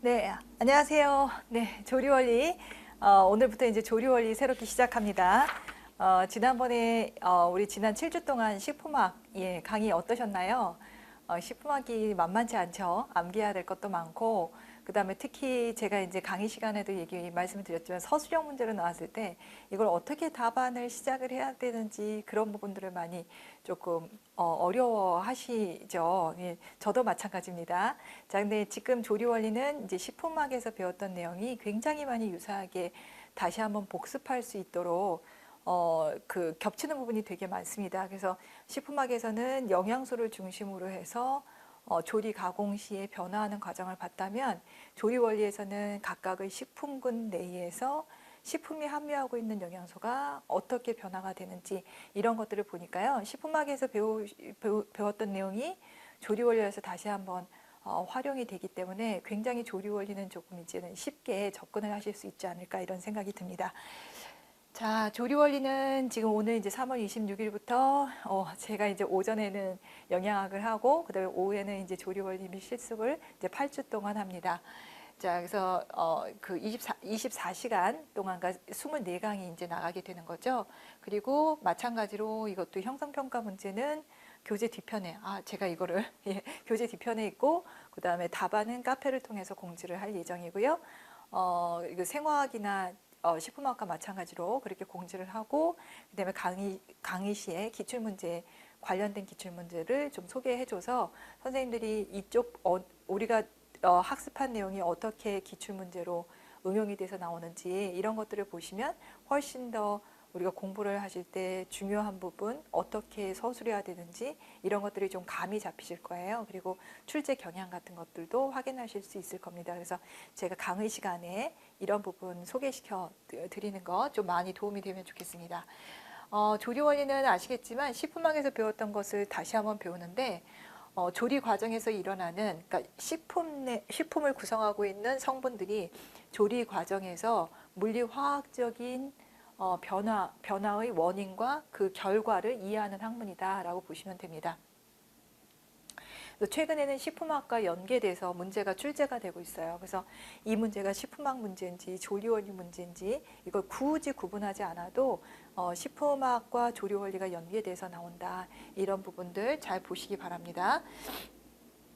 네, 안녕하세요. 네, 조리원리. 오늘부터 이제 조리원리 새롭게 시작합니다. 지난번에 우리 지난 7주 동안 식품학 강의 어떠셨나요? 식품학이 만만치 않죠. 암기해야 될 것도 많고, 그 다음에 특히 제가 이제 강의 시간에도 말씀을 드렸지만 서술형 문제로 나왔을 때 이걸 어떻게 답안을 시작을 해야 되는지 그런 부분들을 많이 조금 어려워 하시죠. 예, 저도 마찬가지입니다. 자, 근데 지금 조리 원리는 이제 식품학에서 배웠던 내용이 굉장히 많이 유사하게 다시 한번 복습할 수 있도록 그 겹치는 부분이 되게 많습니다. 그래서 식품학에서는 영양소를 중심으로 해서 조리 가공 시에 변화하는 과정을 봤다면 조리 원리에서는 각각의 식품군 내에서 식품이 함유하고 있는 영양소가 어떻게 변화가 되는지 이런 것들을 보니까요. 식품학에서 배웠던 내용이 조리 원리에서 다시 한번 활용이 되기 때문에 굉장히 조리 원리는 조금 이제는 쉽게 접근을 하실 수 있지 않을까 이런 생각이 듭니다. 자, 조리 원리는 지금 오늘 이제 3월 26일부터 제가 이제 오전에는 영양학을 하고 그다음에 오후에는 이제 조리 원리 및 실습을 이제 8주 동안 합니다. 자, 그래서 그 24시간 동안 24강이 이제 나가게 되는 거죠. 그리고 마찬가지로 이것도 형성평가 문제는 교재 뒤편에 제가 이거를 교재 뒤편에 있고 그다음에 답안은 카페를 통해서 공지를 할 예정이고요. 이거 생화학이나 식품학과 마찬가지로 그렇게 공지를 하고 그다음에 강의 시에 기출문제 관련된 기출문제를 좀 소개해줘서 선생님들이 이쪽 우리가 학습한 내용이 어떻게 기출문제로 응용이 돼서 나오는지 이런 것들을 보시면 훨씬 더 우리가 공부를 하실 때 중요한 부분 어떻게 서술해야 되는지 이런 것들이 좀 감이 잡히실 거예요. 그리고 출제 경향 같은 것들도 확인하실 수 있을 겁니다. 그래서 제가 강의 시간에 이런 부분 소개시켜 드리는 거 좀 많이 도움이 되면 좋겠습니다. 조리 원리는 아시겠지만 식품학에서 배웠던 것을 다시 한번 배우는데 조리 과정에서 일어나는 그러니까 식품을 구성하고 있는 성분들이 조리 과정에서 물리화학적인 변화의 원인과 그 결과를 이해하는 학문이다라고 보시면 됩니다. 최근에는 식품학과 연계돼서 문제가 출제가 되고 있어요. 그래서 이 문제가 식품학 문제인지 조리원리 문제인지 이걸 굳이 구분하지 않아도 식품학과 조리원리가 연계돼서 나온다. 이런 부분들 잘 보시기 바랍니다.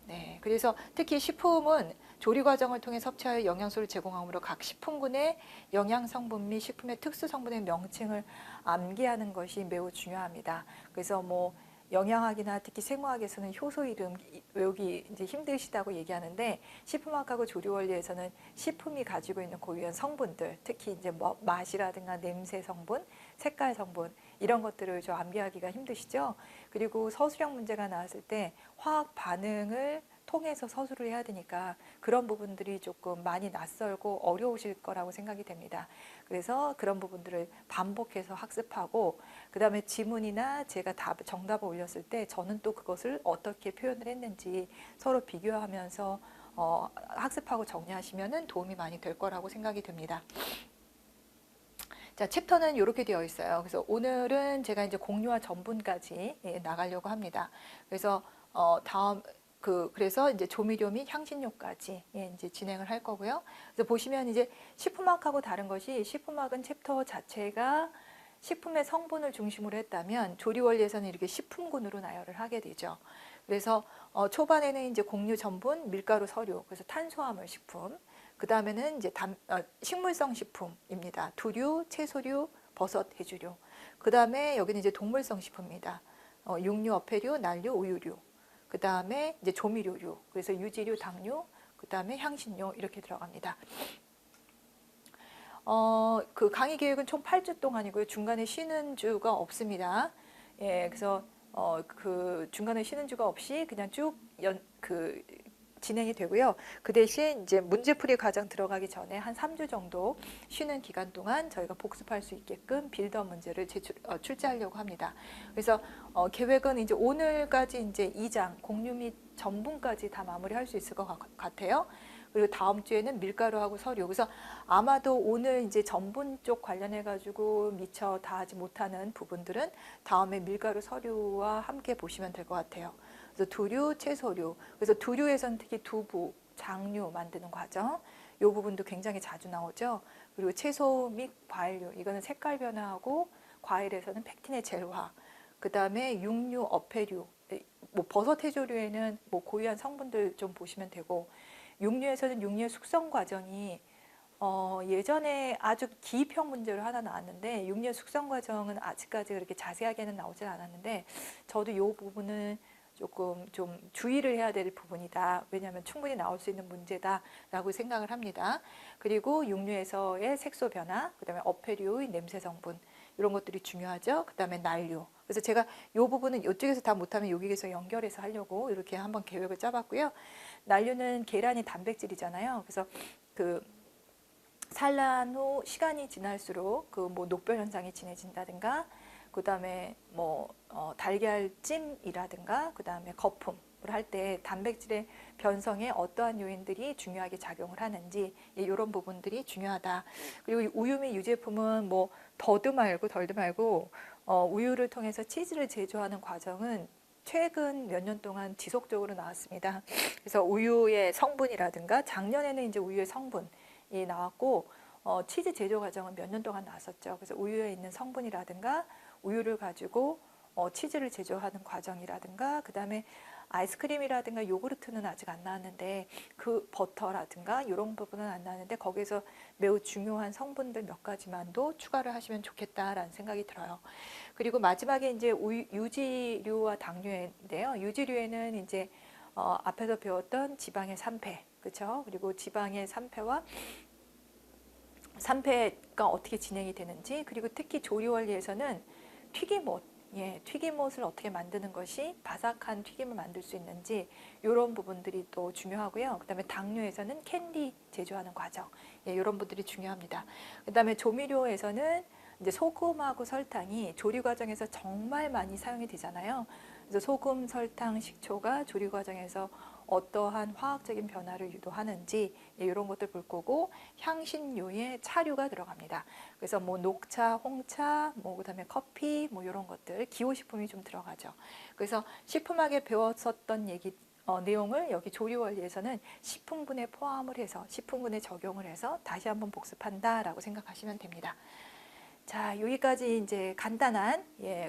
네, 그래서 특히 식품은 조리 과정을 통해 섭취하여 영양소를 제공하므로 각 식품군의 영양 성분 및 식품의 특수 성분의 명칭을 암기하는 것이 매우 중요합니다. 그래서 뭐 영양학이나 특히 생화학에서는 효소 이름 외우기 이제 힘드시다고 얘기하는데 식품학하고 조리 원리에서는 식품이 가지고 있는 고유한 성분들, 특히 이제 뭐 맛이라든가 냄새 성분, 색깔 성분 이런 것들을 좀 암기하기가 힘드시죠. 그리고 서술형 문제가 나왔을 때 화학 반응을 통해서 서술을 해야 되니까 그런 부분들이 조금 많이 낯설고 어려우실 거라고 생각이 됩니다. 그래서 그런 부분들을 반복해서 학습하고 그 다음에 지문이나 제가 정답을 올렸을 때 저는 또 그것을 어떻게 표현을 했는지 서로 비교하면서 학습하고 정리하시면 도움이 많이 될 거라고 생각이 듭니다. 자, 챕터는 이렇게 되어 있어요. 그래서 오늘은 제가 이제 공유와 전분까지 나가려고 합니다. 그래서 그래서 이제 조미료 및 향신료까지 이제 진행을 할 거고요. 그래서 보시면 이제 식품학하고 다른 것이 식품학은 챕터 자체가 식품의 성분을 중심으로 했다면 조리 원리에서는 이렇게 식품군으로 나열을 하게 되죠. 그래서 초반에는 이제 곡류, 전분, 밀가루, 서류, 그래서 탄수화물 식품. 그 다음에는 이제 식물성 식품입니다. 두류, 채소류, 버섯, 해조류. 그 다음에 여기는 이제 동물성 식품입니다. 육류, 어패류, 난류, 우유류. 그 다음에 이제 조미료류, 그래서 유지류, 당류, 그 다음에 향신료 이렇게 들어갑니다. 그 강의 계획은 총 8주 동안이고요. 중간에 쉬는 주가 없습니다. 예, 그래서 그 중간에 쉬는 주가 없이 그냥 쭉 진행이 되고요. 그 대신 이제 문제풀이 과정 들어가기 전에 한 3주 정도 쉬는 기간 동안 저희가 복습할 수 있게끔 빌드업 문제를 출제하려고 합니다. 그래서 계획은 이제 오늘까지 이제 2장 곡류 및 전분까지 다 마무리할 수 있을 것 같아요. 그리고 다음 주에는 밀가루하고 서류. 그래서 아마도 오늘 이제 전분 쪽 관련해 가지고 미처 다 하지 못하는 부분들은 다음에 밀가루 서류와 함께 보시면 될 것 같아요. 그래서 두류, 채소류. 그래서 두류에서는 특히 두부, 장류 만드는 과정, 이 부분도 굉장히 자주 나오죠. 그리고 채소 및 과일류, 이거는 색깔 변화하고 과일에서는 펙틴의 젤화, 그 다음에 육류, 어패류, 뭐 버섯 해조류에는 뭐 고유한 성분들 좀 보시면 되고, 육류에서는 육류의 숙성 과정이 예전에 아주 기입형 문제로 하나 나왔는데, 육류 숙성 과정은 아직까지 그렇게 자세하게는 나오질 않았는데, 저도 이 부분은 조금 좀 주의를 해야 될 부분이다. 왜냐하면 충분히 나올 수 있는 문제다라고 생각을 합니다. 그리고 육류에서의 색소 변화, 그다음에 어패류의 냄새 성분, 이런 것들이 중요하죠. 그다음에 난류. 그래서 제가 이 부분은 이쪽에서 다 못하면 여기에서 연결해서 하려고 이렇게 한번 계획을 짜봤고요. 난류는 계란이 단백질이잖아요. 그래서 그 산란 후 시간이 지날수록 그 뭐 녹별 현상이 진해진다든가, 그 다음에 뭐 달걀찜이라든가, 그 다음에 거품을 할 때 단백질의 변성에 어떠한 요인들이 중요하게 작용을 하는지, 이런 부분들이 중요하다. 그리고 우유 및 유제품은 뭐 더도 말고 덜도 말고 우유를 통해서 치즈를 제조하는 과정은 최근 몇 년 동안 지속적으로 나왔습니다. 그래서 우유의 성분이라든가, 작년에는 이제 우유의 성분이 나왔고, 치즈 제조 과정은 몇 년 동안 나왔었죠. 그래서 우유에 있는 성분이라든가, 우유를 가지고 치즈를 제조하는 과정이라든가, 그 다음에 아이스크림이라든가 요구르트는 아직 안 나왔는데, 그 버터라든가 이런 부분은 안 나왔는데, 거기에서 매우 중요한 성분들 몇 가지만도 추가를 하시면 좋겠다라는 생각이 들어요. 그리고 마지막에 이제 유지류와 당류인데요. 유지류에는 이제 앞에서 배웠던 지방의 산패, 그렇죠? 그리고 지방의 산패가 어떻게 진행이 되는지, 그리고 특히 조리 원리에서는 튀김옷, 튀김옷을 어떻게 만드는 것이 바삭한 튀김을 만들 수 있는지, 이런 부분들이 또 중요하고요. 그 다음에 당류에서는 캔디 제조하는 과정, 이런 부분들이 중요합니다. 그 다음에 조미료에서는 이제 소금하고 설탕이 조리 과정에서 정말 많이 사용이 되잖아요. 그래서 소금, 설탕, 식초가 조리 과정에서 어떠한 화학적인 변화를 유도하는지, 이런 것들 볼 거고, 향신료에 차류가 들어갑니다. 그래서 뭐 녹차, 홍차, 뭐 그다음에 커피, 뭐 이런 것들, 기호식품이 좀 들어가죠. 그래서 식품학에 배웠었던 내용을 여기 조리 원리에서는 식품군에 포함을 해서, 식품군에 적용을 해서 다시 한번 복습한다라고 생각하시면 됩니다. 자, 여기까지 이제 간단한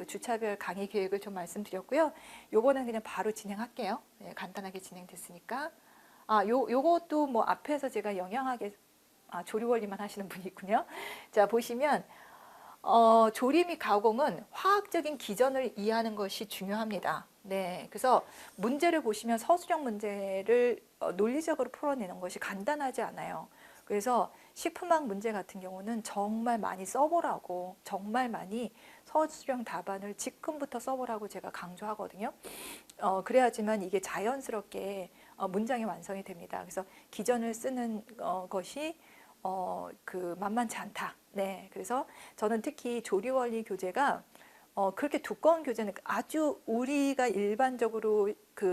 주차별 강의 계획을 좀 말씀드렸고요. 요거는 그냥 바로 진행할게요. 간단하게 진행됐으니까. 요것도 뭐 앞에서 제가 영양학에 조리 원리만 하시는 분이 있군요. 자, 보시면 조리 및 가공은 화학적인 기전을 이해하는 것이 중요합니다. 네, 그래서 문제를 보시면 서술형 문제를 논리적으로 풀어내는 것이 간단하지 않아요. 그래서 식품학 문제 같은 경우는 정말 많이 써보라고, 정말 많이 서술형 답안을 지금부터 써보라고 제가 강조하거든요. 그래야지만 이게 자연스럽게 문장이 완성이 됩니다. 그래서 기전을 쓰는 것이 만만치 않다. 네, 그래서 저는 특히 조리원리 교재가 그렇게 두꺼운 교재는, 아주 우리가 일반적으로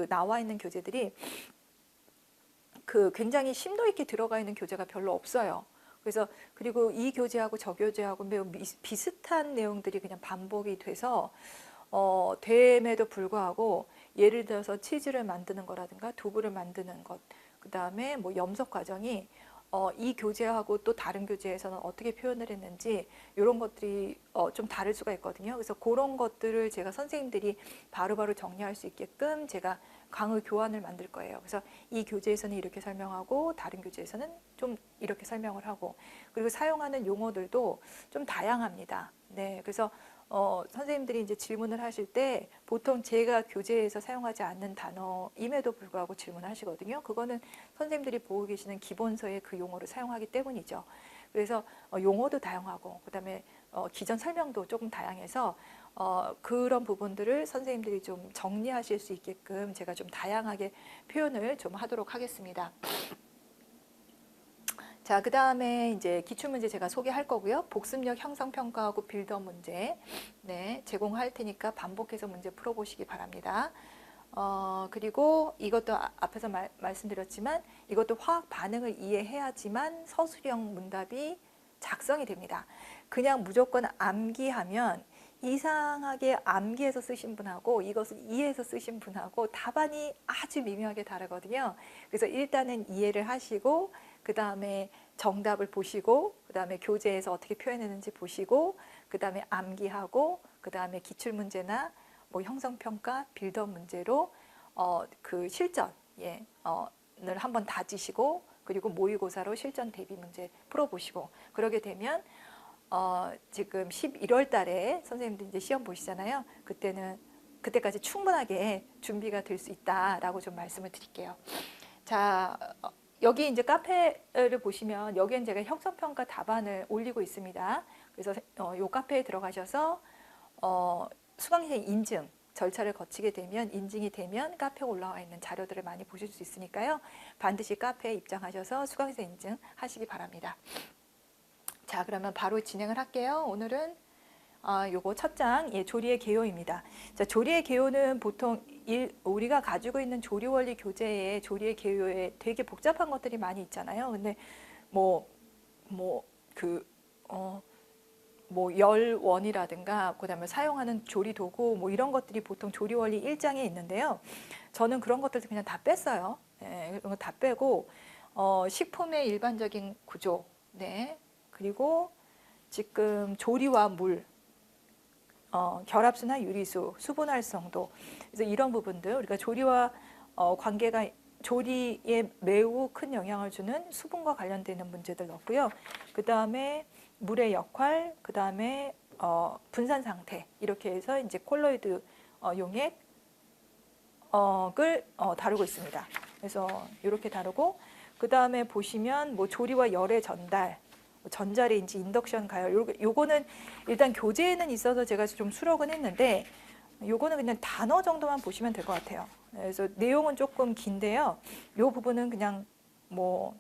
나와 있는 교재들이 굉장히 심도 있게 들어가 있는 교재가 별로 없어요. 그래서 그리고 이 교재하고 저 교재하고 매우 비슷한 내용들이 그냥 반복이 돼서 됨에도 불구하고, 예를 들어서 치즈를 만드는 거라든가 두부를 만드는 것, 그 다음에 뭐 염석 과정이 이 교재하고 또 다른 교재에서는 어떻게 표현을 했는지, 이런 것들이 좀 다를 수가 있거든요. 그래서 그런 것들을 제가 선생님들이 바로바로 정리할 수 있게끔 제가 강의 교환을 만들 거예요. 그래서 이 교재에서는 이렇게 설명하고 다른 교재에서는 좀 이렇게 설명을 하고, 그리고 사용하는 용어들도 좀 다양합니다. 네, 그래서 선생님들이 이제 질문을 하실 때 보통 제가 교재에서 사용하지 않는 단어임에도 불구하고 질문하시거든요. 그거는 선생님들이 보고 계시는 기본서의 그 용어를 사용하기 때문이죠. 그래서 용어도 다양하고, 그다음에 기전 설명도 조금 다양해서 그런 부분들을 선생님들이 좀 정리하실 수 있게끔 제가 좀 다양하게 표현을 좀 하도록 하겠습니다. 자, 그 다음에 이제 기출문제 제가 소개할 거고요. 복습력 형성평가하고 빌드업 문제 제공할 테니까 반복해서 문제 풀어보시기 바랍니다. 그리고 이것도 앞에서 말씀드렸지만, 이것도 화학 반응을 이해해야지만 서술형 문답이 작성이 됩니다. 그냥 무조건 암기하면 이상하게 암기해서 쓰신 분하고 이것을 이해해서 쓰신 분하고 답안이 아주 미묘하게 다르거든요. 그래서 일단은 이해를 하시고 그 다음에 정답을 보시고 그 다음에 교재에서 어떻게 표현했는지 보시고 그 다음에 암기하고 그 다음에 기출문제나 뭐 형성평가, 빌드업 문제로 그 실전 을 한번 다지시고 그리고 모의고사로 실전 대비 문제 풀어보시고 그러게 되면 지금 11월 달에 선생님들 이제 시험 보시잖아요. 그때까지 충분하게 준비가 될 수 있다라고 좀 말씀을 드릴게요. 자, 여기 이제 카페를 보시면 여기엔 제가 형성평가 답안을 올리고 있습니다. 그래서 요 카페에 들어가셔서 수강생 인증 절차를 거치게 되면 인증이 되면 카페에 올라와 있는 자료들을 많이 보실 수 있으니까요. 반드시 카페에 입장하셔서 수강생 인증 하시기 바랍니다. 자, 그러면 바로 진행을 할게요. 오늘은 요거 첫 장, 조리의 개요입니다. 자, 조리의 개요는 보통 우리가 가지고 있는 조리원리 교재에 조리의 개요에 되게 복잡한 것들이 많이 있잖아요. 근데 열원이라든가 그다음에 사용하는 조리 도구 뭐 이런 것들이 보통 조리원리 1장에 있는데요. 저는 그런 것들도 그냥 다 뺐어요. 네, 이런 거 다 빼고 식품의 일반적인 구조, 네, 그리고 지금 조리와 물, 결합수나 유리수, 수분 활성도, 그래서 이런 부분들 우리가 조리와 관계가 조리에 매우 큰 영향을 주는 수분과 관련되는 문제들 넣고요. 그 다음에 물의 역할, 그 다음에 분산 상태 이렇게 해서 이제 콜로이드 용액을 다루고 있습니다. 그래서 이렇게 다루고 그 다음에 보시면 뭐 조리와 열의 전달, 전자레인지, 인덕션 가열 요거는 일단 교재에는 있어서 제가 좀 수록은 했는데 요거는 그냥 단어 정도만 보시면 될 것 같아요. 그래서 내용은 조금 긴데요. 요 부분은 그냥 뭐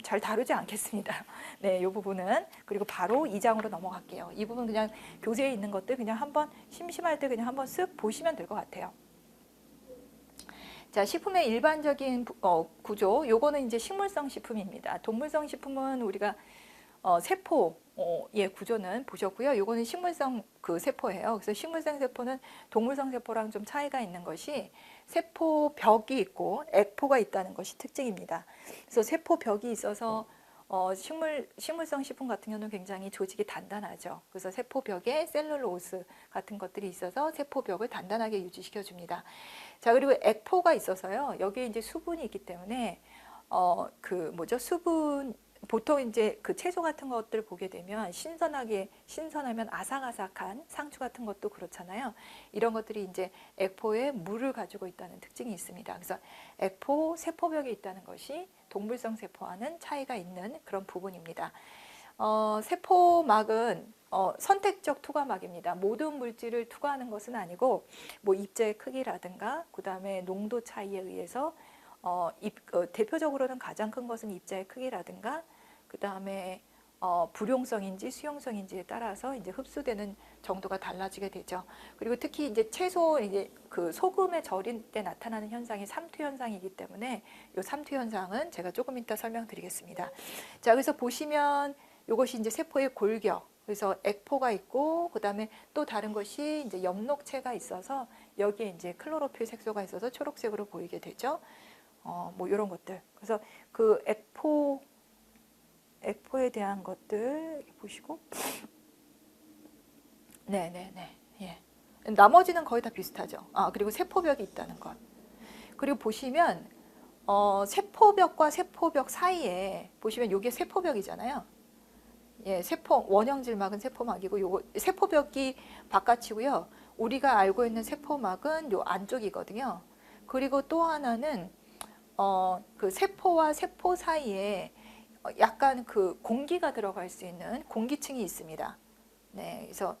잘 다루지 않겠습니다. 네, 이 부분은. 그리고 바로 2장으로 넘어갈게요. 이 부분 그냥 교재에 있는 것들 그냥 한번 심심할 때 그냥 한번 쓱 보시면 될 것 같아요. 자, 식품의 일반적인 구조, 요거는 이제 식물성 식품입니다. 동물성 식품은 우리가 세포의 구조는 보셨고요. 요거는 식물성 그 세포예요. 그래서 식물성 세포는 동물성 세포랑 좀 차이가 있는 것이 세포벽이 있고 액포가 있다는 것이 특징입니다. 그래서 세포벽이 있어서 식물성 식품 같은 경우는 굉장히 조직이 단단하죠. 그래서 세포벽에 셀룰로스 같은 것들이 있어서 세포벽을 단단하게 유지시켜 줍니다. 자, 그리고 액포가 있어서요. 여기에 이제 수분이 있기 때문에 수분 보통 이제 그 채소 같은 것들 보게 되면 신선하면 아삭아삭한 상추 같은 것도 그렇잖아요. 이런 것들이 이제 액포에 물을 가지고 있다는 특징이 있습니다. 그래서 액포, 세포벽에 있다는 것이 동물성 세포와는 차이가 있는 그런 부분입니다. 세포막은 선택적 투과막입니다. 모든 물질을 투과하는 것은 아니고 뭐 입자의 크기라든가 그 다음에 농도 차이에 의해서 대표적으로는 가장 큰 것은 입자의 크기라든가 그 다음에 불용성인지 수용성인지에 따라서 이제 흡수되는 정도가 달라지게 되죠. 그리고 특히 이제 채소 이제 그 소금에 절인 때 나타나는 현상이 삼투 현상이기 때문에 이 삼투 현상은 제가 조금 이따 설명드리겠습니다. 자, 그래서 보시면 이것이 이제 세포의 골격. 그래서 액포가 있고 그다음에 또 다른 것이 이제 엽록체가 있어서 여기에 이제 클로로필 색소가 있어서 초록색으로 보이게 되죠. 뭐 이런 것들. 그래서 그 액포에 대한 것들 보시고, 네네네, 예. 나머지는 거의 다 비슷하죠. 그리고 세포벽이 있다는 것. 그리고 보시면 세포벽과 세포벽 사이에 보시면 이게 세포벽이잖아요. 예, 원형질막은 세포막이고 요거 세포벽이 바깥이고요. 우리가 알고 있는 세포막은 요 안쪽이거든요. 그리고 또 하나는 그 세포와 세포 사이에 약간 그 공기가 들어갈 수 있는 공기층이 있습니다. 네, 그래서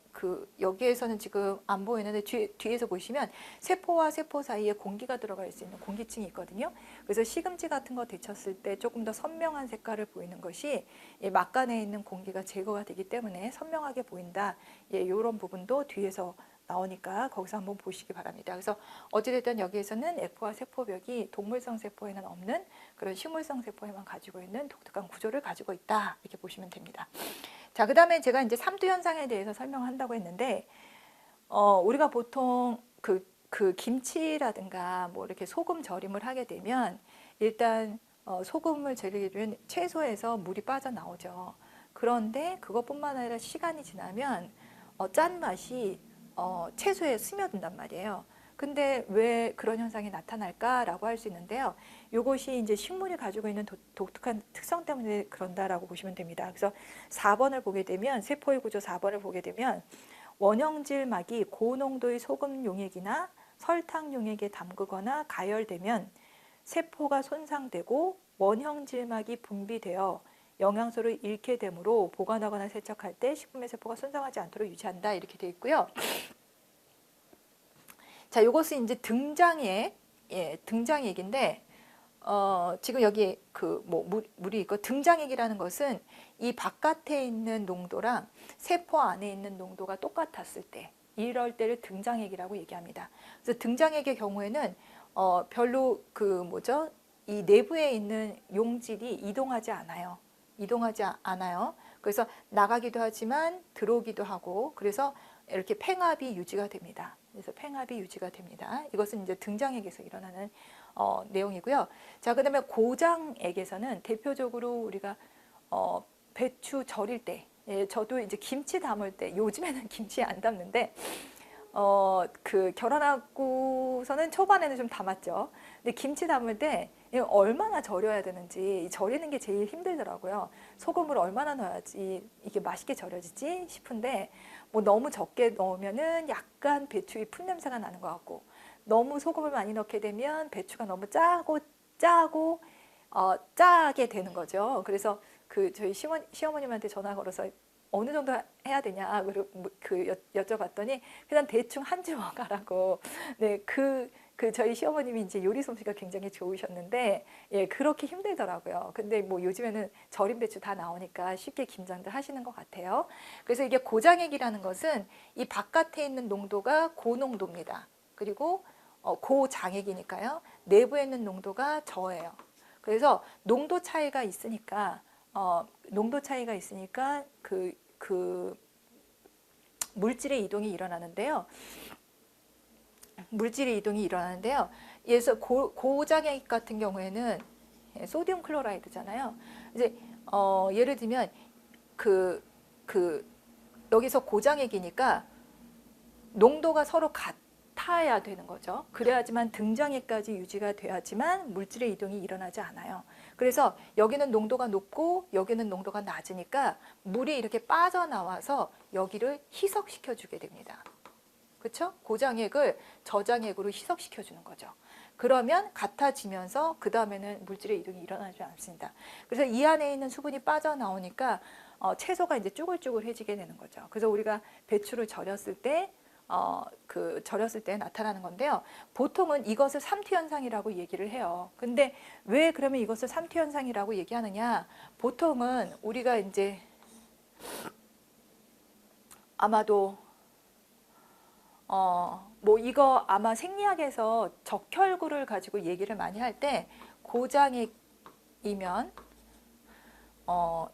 여기에서는 지금 안 보이는데 뒤에서 보시면 세포와 세포 사이에 공기가 들어갈 수 있는 공기층이 있거든요. 그래서 시금치 같은 거 데쳤을 때 조금 더 선명한 색깔을 보이는 것이 막간에 있는 공기가 제거가 되기 때문에 선명하게 보인다. 이런 부분도 뒤에서 나오니까 거기서 한번 보시기 바랍니다. 그래서 어찌됐든 여기에서는 액포와 세포벽이 동물성 세포에는 없는 그런 식물성 세포에만 가지고 있는 독특한 구조를 가지고 있다. 이렇게 보시면 됩니다. 자, 그다음에 제가 이제 삼투 현상에 대해서 설명한다고 했는데 우리가 보통 그 김치라든가 뭐 이렇게 소금 절임을 하게 되면 일단 소금을 절이게 되면 채소에서 물이 빠져나오죠. 그런데 그것뿐만 아니라 시간이 지나면 짠맛이 채소에 스며든단 말이에요. 근데 왜 그런 현상이 나타날까라고 할 수 있는데요. 이것이 이제 식물이 가지고 있는 독특한 특성 때문에 그런다라고 보시면 됩니다. 그래서 4번을 보게 되면 세포의 구조 4번을 보게 되면 원형질막이 고농도의 소금 용액이나 설탕 용액에 담그거나 가열되면 세포가 손상되고 원형질막이 분비되어 영양소를 잃게 되므로 보관하거나 세척할 때 식품의 세포가 손상하지 않도록 유지한다 이렇게 되어 있고요. 자, 이것은 이제 등장액인데 지금 여기 물이 있고 등장액이라는 것은 이 바깥에 있는 농도랑 세포 안에 있는 농도가 똑같았을 때 이럴 때를 등장액이라고 얘기합니다. 그래서 등장액의 경우에는 별로 이 내부에 있는 용질이 이동하지 않아요. 그래서 나가기도 하지만 들어오기도 하고 그래서 이렇게 팽압이 유지가 됩니다. 이것은 이제 등장액에서 일어나는 내용이고요. 자, 그다음에 고장액에서는 대표적으로 우리가 배추 절일 때, 저도 이제 김치 담을 때 요즘에는 김치 안 담는데 결혼하고서는 초반에는 좀 담았죠. 근데 김치 담을 때 얼마나 절여야 되는지 절이는 게 제일 힘들더라고요. 소금을 얼마나 넣어야지 이게 맛있게 절여지지 싶은데 뭐 너무 적게 넣으면은 약간 배추의 풀냄새가 나는 것 같고 너무 소금을 많이 넣게 되면 배추가 너무 짜게 되는 거죠. 그래서 저희 시어머님한테 전화 걸어서 어느 정도 해야 되냐 여쭤봤더니 그냥 대충 한 주먹 하라고. 네, 저희 시어머님이 이제 요리 솜씨가 굉장히 좋으셨는데 그렇게 힘들더라고요. 근데 뭐 요즘에는 절임 배추 다 나오니까 쉽게 김장들 하시는 것 같아요. 그래서 이게 고장액이라는 것은 이 바깥에 있는 농도가 고농도입니다. 그리고 고장액이니까요. 내부에 있는 농도가 저예요. 그래서 농도 차이가 있으니까 물질의 이동이 일어나는데요. 그래서 고장액 같은 경우에는 소디움 클로라이드잖아요. 이제 예를 들면 여기서 고장액이니까 농도가 서로 같아야 되는 거죠. 그래야지만 등장액까지 유지가 돼야지만 물질의 이동이 일어나지 않아요. 그래서 여기는 농도가 높고 여기는 농도가 낮으니까 물이 이렇게 빠져나와서 여기를 희석시켜 주게 됩니다. 그렇죠? 고장액을 저장액으로 희석시켜 주는 거죠. 그러면 같아지면서 그 다음에는 물질의 이동이 일어나지 않습니다. 그래서 이 안에 있는 수분이 빠져나오니까 채소가 이제 쭈글쭈글해지게 되는 거죠. 그래서 우리가 배추를 절였을 때 나타나는 건데요. 보통은 이것을 삼투 현상이라고 얘기를 해요. 근데 왜 그러면 이것을 삼투 현상이라고 얘기하느냐? 보통은 우리가 이제 아마도 이거 아마 생리학에서 적혈구를 가지고 얘기를 많이 할 때 고장액이면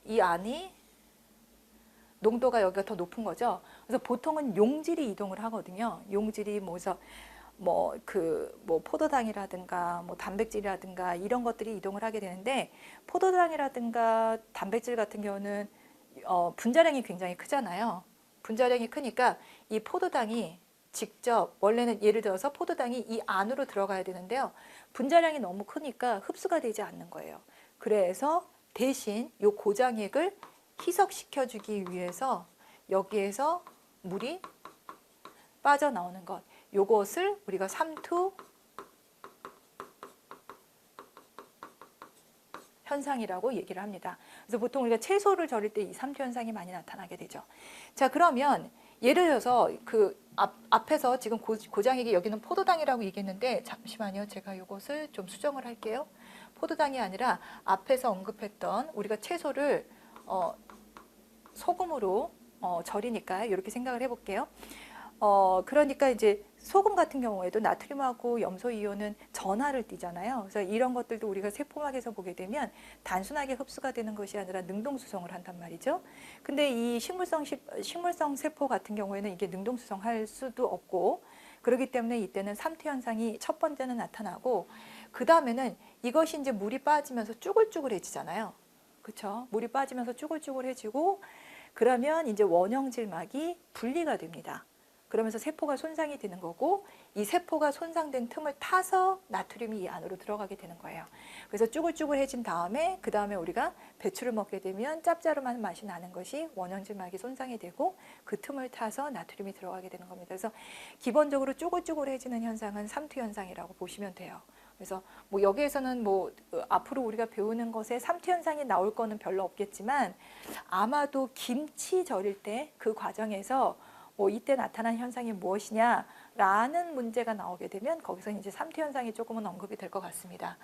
이 안이 농도가 여기가 더 높은 거죠. 그래서 보통은 용질이 이동을 하거든요. 용질이 포도당이라든가 단백질이라든가 이런 것들이 이동을 하게 되는데 포도당이라든가 단백질 같은 경우는 분자량이 굉장히 크잖아요. 분자량이 크니까 이 포도당이 직접 원래는 예를 들어서 포도당이 이 안으로 들어가야 되는데요. 분자량이 너무 크니까 흡수가 되지 않는 거예요. 그래서 대신 이 고장액을 희석시켜주기 위해서 여기에서 물이 빠져나오는 것, 요것을 우리가 삼투 현상이라고 얘기를 합니다. 그래서 보통 우리가 채소를 절일 때 이 삼투 현상이 많이 나타나게 되죠. 자, 그러면 예를 들어서 앞에서 지금 고장액이 여기는 포도당이라고 얘기했는데 잠시만요. 제가 이것을 좀 수정을 할게요. 포도당이 아니라 앞에서 언급했던 우리가 채소를 소금으로 절이니까 이렇게 생각을 해볼게요. 그러니까 이제 소금 같은 경우에도 나트륨하고 염소 이온은 전하를 띠잖아요. 그래서 이런 것들도 우리가 세포막에서 보게 되면 단순하게 흡수가 되는 것이 아니라 능동수성을 한단 말이죠. 근데 이 식물성 세포 같은 경우에는 이게 능동수성할 수도 없고, 그렇기 때문에 이때는 삼투 현상이 첫 번째는 나타나고, 그 다음에는 이것이 이제 물이 빠지면서 쭈글쭈글해지잖아요. 그렇죠? 물이 빠지면서 쭈글쭈글해지고, 그러면 이제 원형질막이 분리가 됩니다. 그러면서 세포가 손상이 되는 거고, 이 세포가 손상된 틈을 타서 나트륨이 이 안으로 들어가게 되는 거예요. 그래서 쭈글쭈글해진 다음에 그 다음에 우리가 배추를 먹게 되면 짭짤한 맛이 나는 것이 원형질막이 손상이 되고, 그 틈을 타서 나트륨이 들어가게 되는 겁니다. 그래서 기본적으로 쭈글쭈글해지는 현상은 삼투 현상이라고 보시면 돼요. 그래서 뭐 여기에서는 뭐 앞으로 우리가 배우는 것에 삼투 현상이 나올 거는 별로 없겠지만, 아마도 김치 절일 때 그 과정에서 뭐 이때 나타난 현상이 무엇이냐라는 문제가 나오게 되면 거기서 이제 삼투 현상이 조금은 언급이 될 것 같습니다.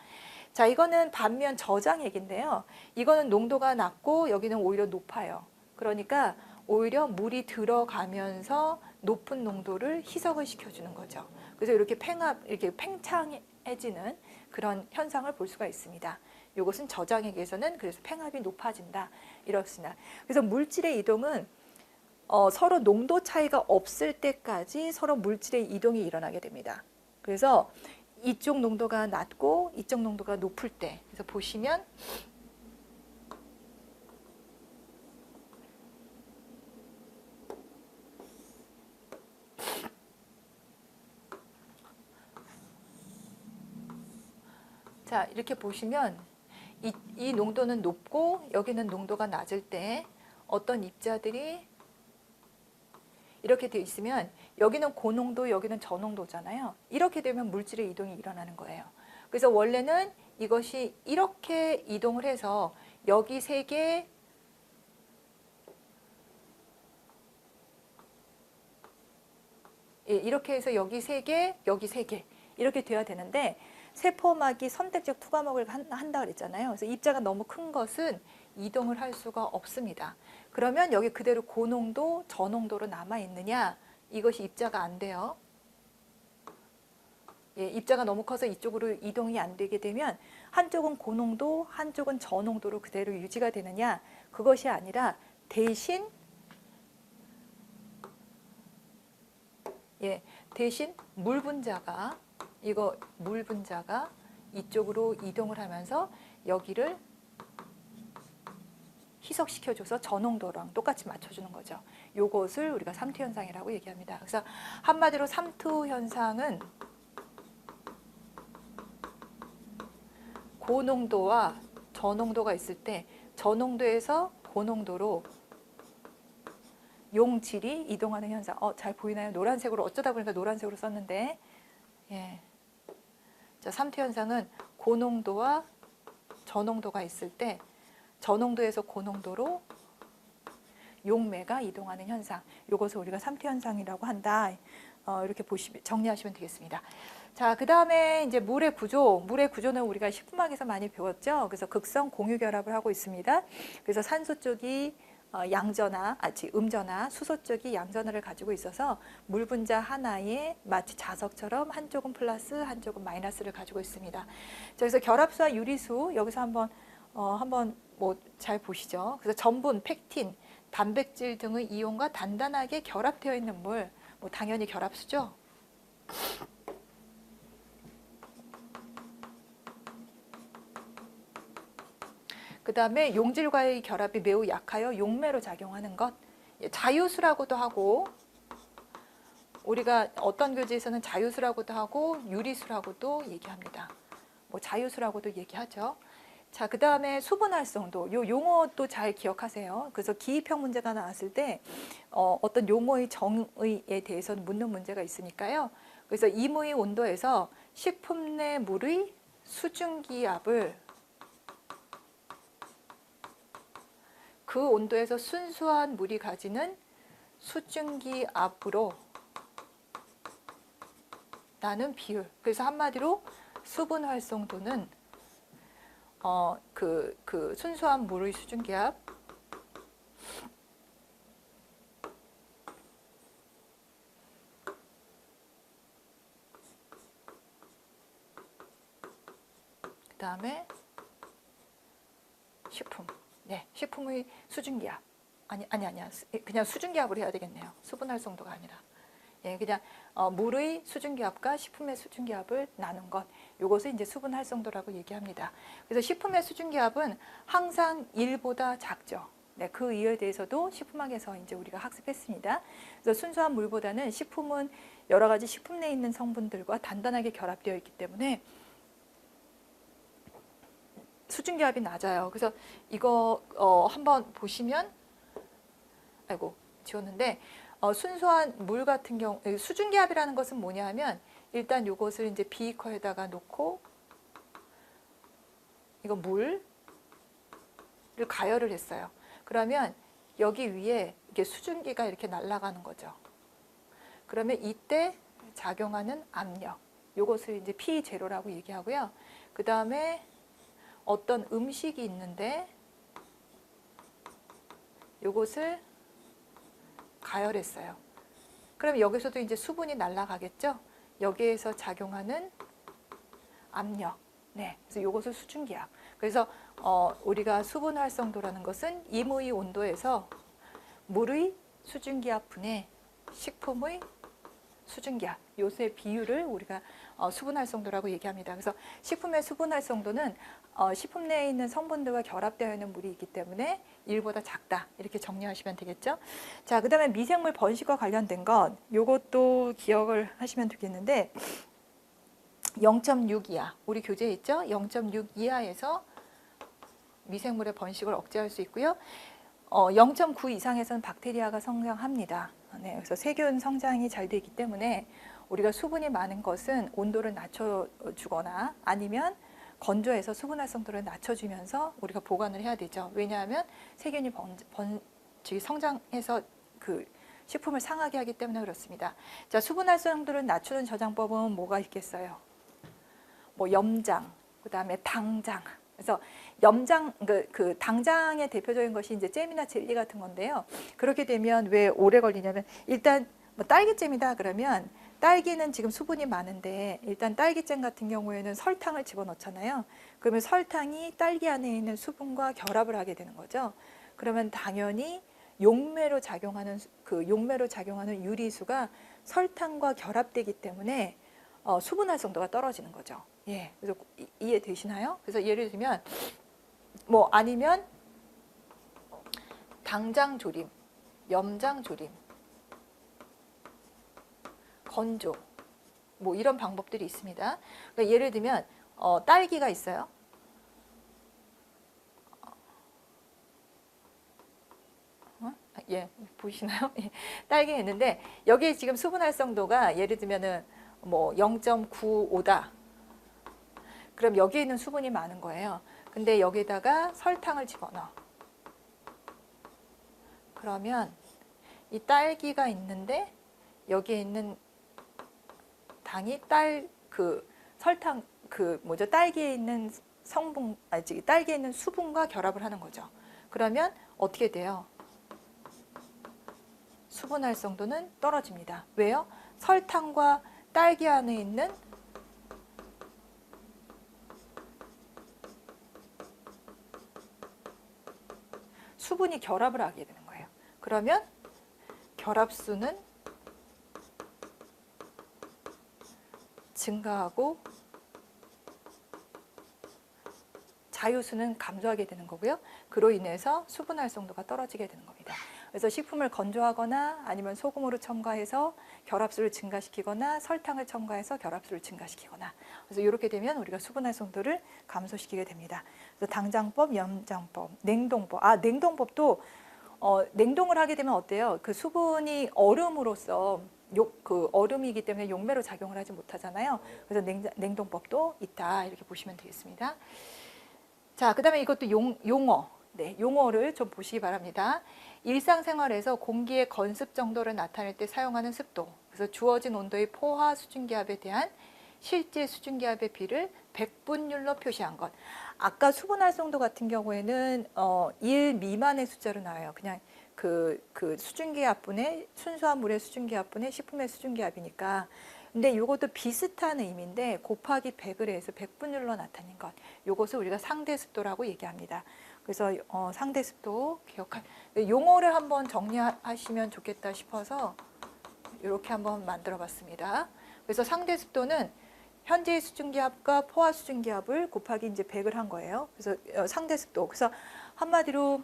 자, 이거는 반면 저장액인데요. 이거는 농도가 낮고 여기는 오히려 높아요. 그러니까 오히려 물이 들어가면서 높은 농도를 희석을 시켜주는 거죠. 그래서 이렇게 이렇게 팽창해지는 그런 현상을 볼 수가 있습니다. 이것은 저장액에서는 그래서 팽합이 높아진다 이렇습니다. 그래서 물질의 이동은 서로 농도 차이가 없을 때까지 서로 물질의 이동이 일어나게 됩니다. 그래서 이쪽 농도가 낮고 이쪽 농도가 높을 때, 그래서 보시면 자, 이렇게 보시면 이 농도는 높고 여기는 농도가 낮을 때 어떤 입자들이 이렇게 되어 있으면 여기는 고농도, 여기는 저농도잖아요. 이렇게 되면 물질의 이동이 일어나는 거예요. 그래서 원래는 이것이 이렇게 이동을 해서 여기 3개, 이렇게 해서 여기 3개, 여기 3개 이렇게 돼야 되는데, 세포막이 선택적 투과목을 한다 그랬잖아요. 그래서 입자가 너무 큰 것은 이동을 할 수가 없습니다. 그러면 여기 그대로 고농도, 저농도로 남아 있느냐? 이것이 입자가 안 돼요. 입자가 너무 커서 이쪽으로 이동이 안 되게 되면 한쪽은 고농도, 한쪽은 저농도로 그대로 유지가 되느냐? 그것이 아니라 대신 물 분자가 이쪽으로 이동을 하면서 여기를 희석시켜줘서 저농도랑 똑같이 맞춰주는 거죠. 요것을 우리가 삼투 현상이라고 얘기합니다. 그래서 한마디로 삼투 현상은 고농도와 저농도가 있을 때 저농도에서 고농도로 용질이 이동하는 현상. 잘 보이나요? 노란색으로, 어쩌다 보니까 노란색으로 썼는데, 자, 삼투 현상은 고농도와 저농도가 있을 때 저농도에서 고농도로 용매가 이동하는 현상, 이것을 우리가 삼투 현상이라고 한다. 이렇게 정리하시면 되겠습니다. 자, 그 다음에 이제 물의 구조는 우리가 식품학에서 많이 배웠죠. 그래서 극성 공유 결합을 하고 있습니다. 그래서 산소 쪽이 음전화, 수소 쪽이 양전화를 가지고 있어서 물 분자 하나에 마치 자석처럼 한쪽은 플러스, 한쪽은 마이너스를 가지고 있습니다. 자, 그래서 결합수와 유리수 여기서 한번 뭐 잘 보시죠. 그래서 전분, 팩틴, 단백질 등의 이온과 단단하게 결합되어 있는 물, 뭐 당연히 결합수죠. 그 다음에 용질과의 결합이 매우 약하여 용매로 작용하는 것, 자유수라고도 하고, 우리가 어떤 교재에서는 자유수라고도 하고 유리수라고도 얘기합니다. 뭐 자유수라고도 얘기하죠. 자, 그 다음에 수분 활성도, 요 용어도 잘 기억하세요. 그래서 기입형 문제가 나왔을 때 어떤 용어의 정의에 대해서 묻는 문제가 있으니까요. 그래서 임의 온도에서 식품 내 물의 수증기압을 그 온도에서 순수한 물이 가지는 수증기압으로 나는 비율. 그래서 한마디로 수분 활성도는 그 순수한 물의 수증기압 다음에 식품. 네, 식품의 수증기압. 아니야. 그냥 수증기압을 해야 되겠네요. 수분활성도가 아니라. 예, 그냥 물의 수증기압과 식품의 수증기압을 나눈 것. 이것을 이제 수분활성도라고 얘기합니다. 그래서 식품의 수증기압은 항상 1보다 작죠. 네, 그 이유에 대해서도 식품학에서 이제 우리가 학습했습니다. 그래서 순수한 물보다는 식품은 여러 가지 식품 내에 있는 성분들과 단단하게 결합되어 있기 때문에 수증기압이 낮아요. 그래서 이거 한번 보시면, 아이고 지웠는데, 순수한 물 같은 경우 수증기압이라는 것은 뭐냐 하면, 일단 이것을 이제 비커에다가 놓고 이거 물을 가열을 했어요. 그러면 여기 위에 이렇게 수증기가 이렇게 날아가는 거죠. 그러면 이때 작용하는 압력, 이것을 이제 P0라고 얘기하고요. 그 다음에 어떤 음식이 있는데 이것을 가열했어요. 그럼 여기서도 이제 수분이 날아가겠죠. 여기에서 작용하는 압력. 네, 그래서 이것을 수증기압. 그래서 우리가 수분 활성도라는 것은 임의 온도에서 물의 수증기압 분의 식품의 수증기압, 요새 비율을 우리가 수분 활성도라고 얘기합니다. 그래서 식품의 수분 활성도는 식품 내에 있는 성분들과 결합되어 있는 물이 있기 때문에 1보다 작다, 이렇게 정리하시면 되겠죠. 자, 그다음에 미생물 번식과 관련된 것, 요것도 기억을 하시면 되겠는데, 0.6 이하, 우리 교재에 있죠? 0.6 이하에서 미생물의 번식을 억제할 수 있고요. 0.9 이상에서는 박테리아가 성장합니다. 네, 그래서 세균 성장이 잘 되기 때문에 우리가 수분이 많은 것은 온도를 낮춰주거나 아니면 건조해서 수분 활성도를 낮춰주면서 우리가 보관을 해야 되죠. 왜냐하면 세균이 성장해서 그 식품을 상하게 하기 때문에 그렇습니다. 자, 수분 활성도를 낮추는 저장법은 뭐가 있겠어요? 뭐 염장, 그다음에 당장. 그래서 염장, 그 당장의 대표적인 것이 이제 잼이나 젤리 같은 건데요. 그렇게 되면 왜 오래 걸리냐면, 일단 뭐 딸기잼이다 그러면 딸기는 지금 수분이 많은데 일단 딸기잼 같은 경우에는 설탕을 집어넣잖아요. 그러면 설탕이 딸기 안에 있는 수분과 결합을 하게 되는 거죠. 그러면 당연히 용매로 작용하는 유리수가 설탕과 결합되기 때문에 수분 활성도가 떨어지는 거죠. 예, 그래서 이해되시나요? 그래서 예를 들면 뭐 아니면 당장 조림, 염장 조림, 건조, 뭐 이런 방법들이 있습니다. 그러니까 예를 들면 딸기가 있어요. 예, 보이시나요? 딸기 있는데 여기 지금 수분 활성도가 예를 들면은 뭐 0.95다. 그럼 여기에 있는 수분이 많은 거예요. 근데 여기다가 설탕을 집어넣어. 그러면 이 딸기가 있는데 여기에 있는 당이 설탕 딸기에 있는 딸기에 있는 수분과 결합을 하는 거죠. 그러면 어떻게 돼요? 수분 활성도는 떨어집니다. 왜요? 설탕과 딸기 안에 있는 수분이 결합을 하게 되는 거예요. 그러면 결합수는 증가하고 자유수는 감소하게 되는 거고요. 그로 인해서 수분 활성도가 떨어지게 되는 겁니다. 그래서 식품을 건조하거나 아니면 소금으로 첨가해서 결합수를 증가시키거나 설탕을 첨가해서 결합수를 증가시키거나, 그래서 이렇게 되면 우리가 수분 활성도를 감소시키게 됩니다. 그래서 당장법, 염장법, 냉동법. 냉동법도 냉동을 하게 되면 어때요? 그 수분이 얼음으로서 그 얼음이기 때문에 용매로 작용을 하지 못하잖아요. 그래서 냉동법도 있다, 이렇게 보시면 되겠습니다. 자, 그 다음에 이것도 용어. 네, 용어를 좀 보시기 바랍니다. 일상생활에서 공기의 건습 정도를 나타낼 때 사용하는 습도. 그래서 주어진 온도의 포화 수증기압에 대한 실제 수증기압의 비를 백분율로 표시한 것. 아까 수분 활성도 같은 경우에는 1 미만의 숫자로 나와요. 그냥 그 수증기압분의 순수한 물의 수증기압분의 식품의 수증기압이니까 근데 이것도 비슷한 의미인데 곱하기 100을 해서 백분율로 나타낸 것. 이것을 우리가 상대습도라고 얘기합니다. 그래서 상대습도 기억할 용어를 한번 정리하시면 좋겠다 싶어서 이렇게 한번 만들어 봤습니다. 그래서 상대습도는 현재의 수증기압과 포화 수증기압을 곱하기 이제 100을 한 거예요. 그래서 상대습도. 그래서 한마디로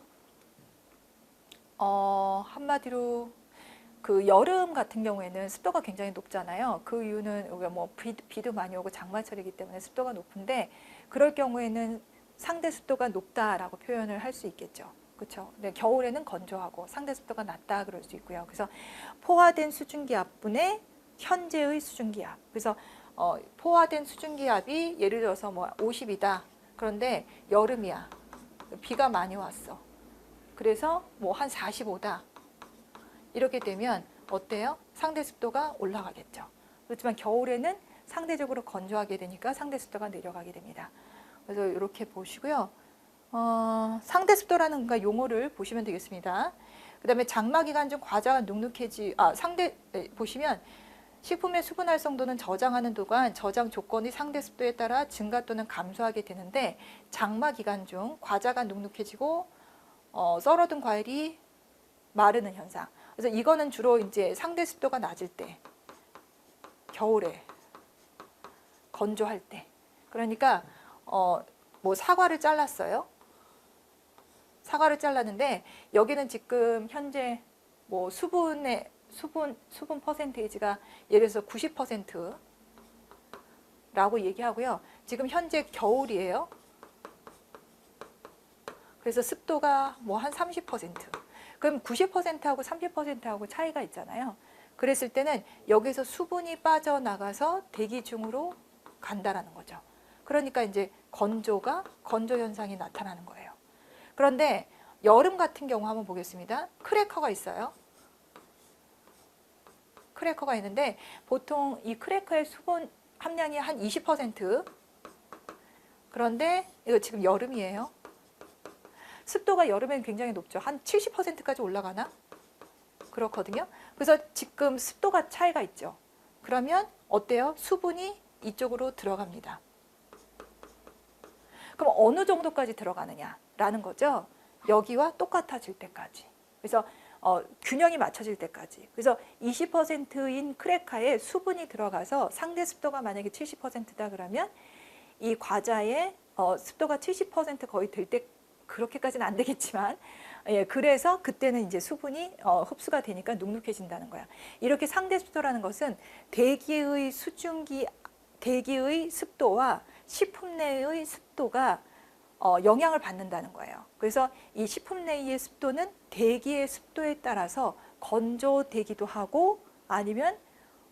그 여름 같은 경우에는 습도가 굉장히 높잖아요. 그 이유는 우리가 뭐 비도 많이 오고 장마철이기 때문에 습도가 높은데 그럴 경우에는 상대 습도가 높다라고 표현을 할 수 있겠죠. 그렇죠? 근데 겨울에는 건조하고 상대 습도가 낮다 그럴 수 있고요. 그래서 포화된 수증기압분의 현재의 수증기압. 그래서 포화된 수증기압이 예를 들어서 뭐 50이다. 그런데 여름이야. 비가 많이 왔어. 그래서 뭐 한 45다. 이렇게 되면 어때요? 상대 습도가 올라가겠죠. 그렇지만 겨울에는 상대적으로 건조하게 되니까 상대 습도가 내려가게 됩니다. 그래서 이렇게 보시고요. 상대 습도라는 용어를 보시면 되겠습니다. 그 다음에 장마 기간 중 과자가 보시면 식품의 수분 활성도는 저장하는 동안 저장 조건이 상대 습도에 따라 증가 또는 감소하게 되는데 장마 기간 중 과자가 눅눅해지고 썰어둔 과일이 마르는 현상. 그래서 이거는 주로 이제 상대 습도가 낮을 때, 겨울에, 건조할 때. 그러니까 뭐 사과를 잘랐어요. 사과를 잘랐는데 여기는 지금 현재 뭐 수분 퍼센테이지가 예를 들어서 90%라고 얘기하고요. 지금 현재 겨울이에요. 그래서 습도가 뭐 한 30%. 그럼 90%하고 30%하고 차이가 있잖아요. 그랬을 때는 여기서 수분이 빠져나가서 대기 중으로 간다라는 거죠. 그러니까 이제 건조 현상이 나타나는 거예요. 그런데 여름 같은 경우 한번 보겠습니다. 크래커가 있어요. 크래커가 있는데 보통 이 크래커의 수분 함량이 한 20%. 그런데 이거 지금 여름이에요. 습도가 여름에는 굉장히 높죠. 한 70%까지 올라가나? 그렇거든요. 그래서 지금 습도가 차이가 있죠. 그러면 어때요? 수분이 이쪽으로 들어갑니다. 그럼 어느 정도까지 들어가느냐라는 거죠. 여기와 똑같아질 때까지. 그래서 균형이 맞춰질 때까지. 그래서 20%인 크래커에 수분이 들어가서 상대 습도가 만약에 70%다 그러면 이 과자의 습도가 70% 거의 될 때 그렇게까지는 안 되겠지만 그래서 그때는 이제 수분이 흡수가 되니까 눅눅해진다는 거야. 이렇게 상대 습도라는 것은 대기의 습도와 식품 내의 습도가 영향을 받는다는 거예요. 그래서 이 식품 내의 습도는 대기의 습도에 따라서 건조되기도 하고 아니면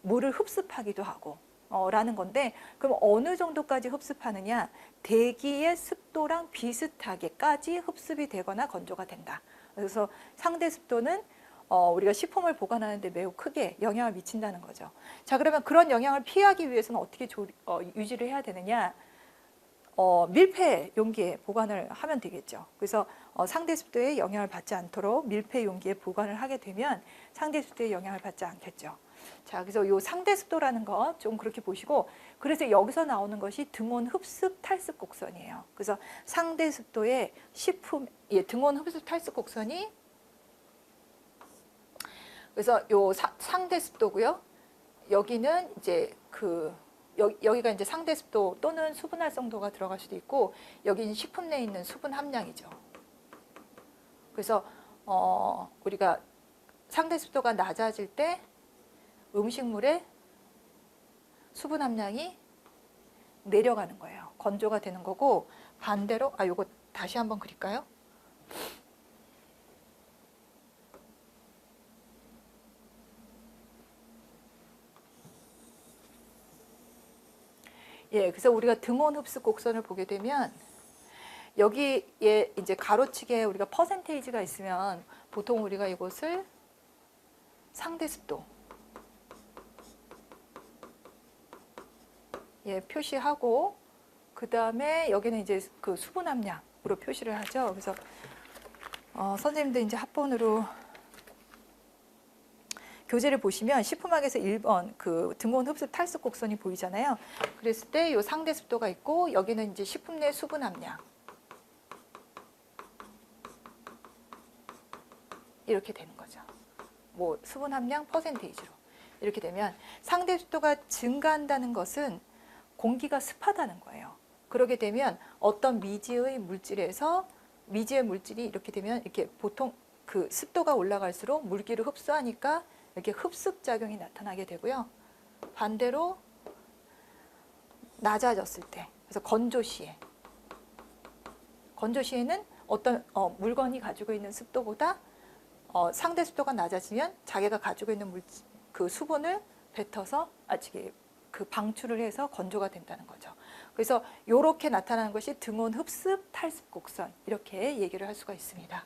물을 흡습하기도 하고 라는 건데 그럼 어느 정도까지 흡습하느냐? 대기의 습도랑 비슷하게까지 흡습이 되거나 건조가 된다. 그래서 상대 습도는 우리가 식품을 보관하는 데 매우 크게 영향을 미친다는 거죠. 자, 그러면 그런 영향을 피하기 위해서는 어떻게 유지를 해야 되느냐? 밀폐 용기에 보관을 하면 되겠죠. 그래서 상대 습도에 영향을 받지 않도록 밀폐 용기에 보관을 하게 되면 상대 습도에 영향을 받지 않겠죠. 자, 그래서 이 상대 습도라는 거 좀 그렇게 보시고, 그래서 여기서 나오는 것이 등온 흡습 탈습 곡선이에요. 그래서 상대 습도의 등온 흡습 탈습 곡선이 그래서 요 상대 습도고요. 여기는 이제 여기가 이제 상대 습도 또는 수분 활성도가 들어갈 수도 있고, 여기는 식품 내에 있는 수분 함량이죠. 그래서 우리가 상대 습도가 낮아질 때 음식물의 수분 함량이 내려가는 거예요. 건조가 되는 거고, 반대로 요거 다시 한번 그릴까요? 예, 그래서 우리가 등온 흡습 곡선을 보게 되면 여기에 이제 가로치기에 우리가 퍼센테이지가 있으면 보통 우리가 이것을 상대 습도 표시하고, 그 다음에 여기는 이제 그 수분 함량으로 표시를 하죠. 그래서 선생님들 이제 합본으로 교재를 보시면 식품학에서 1번 그 등온 흡습 탈습 곡선이 보이잖아요. 그랬을 때 이 상대 습도가 있고 여기는 이제 식품 내 수분 함량 이렇게 되는 거죠. 뭐 수분 함량 퍼센테이지로 이렇게 되면 상대 습도가 증가한다는 것은 공기가 습하다는 거예요. 그러게 되면 어떤 미지의 물질에서 미지의 물질이 이렇게 되면 이렇게 보통 그 습도가 올라갈수록 물기를 흡수하니까 이렇게 흡습 작용이 나타나게 되고요. 반대로 낮아졌을 때, 그래서 건조 시에는 어떤 물건이 가지고 있는 습도보다 상대 습도가 낮아지면 자기가 가지고 있는 그 수분을 뱉어서 그 방출을 해서 건조가 된다는 거죠. 그래서 이렇게 나타나는 것이 등온 흡습 탈습 곡선 이렇게 얘기를 할 수가 있습니다.